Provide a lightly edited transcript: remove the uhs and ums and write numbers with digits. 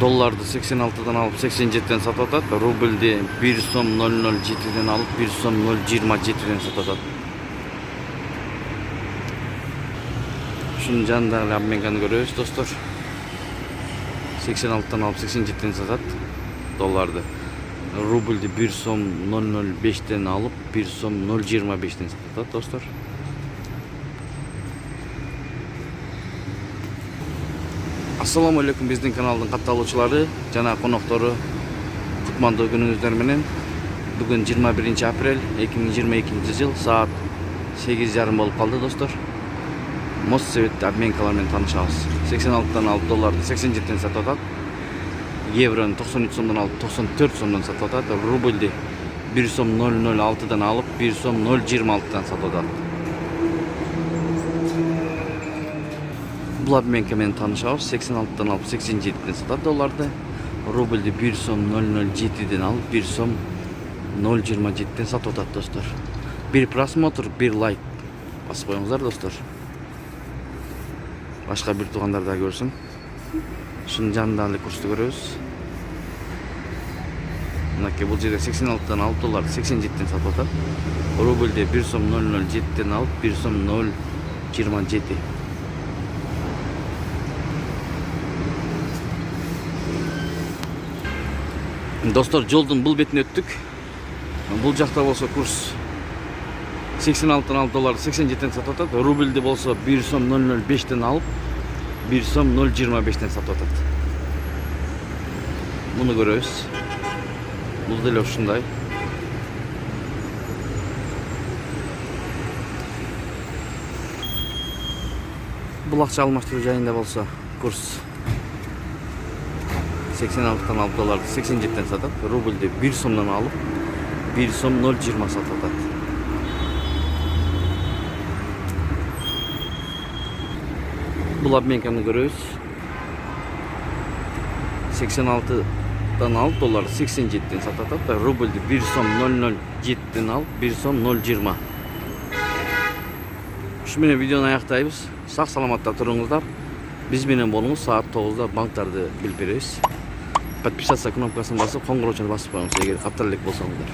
Dollardı 86'dan alıp 87'den satып атат. Рубльде 1 сом 007'den alıp 1 сом 027'den satып атат. Şunun janындагы обменканы көрөбүз, достор. 86'dan alıp 87'den satат dollardı. Рубльде 1 сом 005'ten alıp 1 сом 025'ten satат, dostor. Assalamu alaikum bizdin kanalдын катталуучулары жана коноктору. Кутмандуу күнүңүздөр менен. Бүгүн 21 апрель 2022 жыл саат 8:30 болуп калды, достор. Моссовет обменкалар менен таанышабыз. 86'dan alıp dollarды 87'den сатып атат. Еврону 93 сомдон алып 94 сомдон сатып атат. Рубльди 1 сом 006'dan alıp 1 сом 026'dan сатып атат. Бул обменка менен таанышабыз. 86'dan alıp 87'den сатат долларды. Рубльди 1 сом 007'den alıp 1 сом 027'den сатып атат, достор. Bir просмотр, bir лайк басып коюңуздар, достор. Башка бир туугандар да көрсүн. Шунун жанындагы курсту көрөбүз. Мынакей бул жерде 86'dan alıp долларды 87'den сатып атат. Рубльде 1 сом 007'den alıp 1 сом 027. Dostlar, жолдун бул бетине өттүк. Бул жакта болсо курс 86'dan alıp dollardı 87'den сатып атат. Рубльде болсо 1 сом 005'ten alıp 1 сом 025'ten сатып атат. Муну көрөбүз. Бул деле ушундай. Бул акча алмаштыруу жайында болсо курс 86'dan alıp dollardı 87'den satat. Ruble'de 1 somdan alıp 1 som 0.20 satat. Bu обменканы görüyoruz. 86'dan alıp dollardı 87'den satat. Ruble'de 1 som 0.07'den alıp 1 som 0.20. Şu menен videonu ayaktayız. Sağ salamatla turuңуздар. Biz менен болуңуз, saat 9'da banktарды билип беребиз. Подписаться кнопкасын басып, коңгуроочуну басып коюңуз эгер катталып элек болсоңуздар.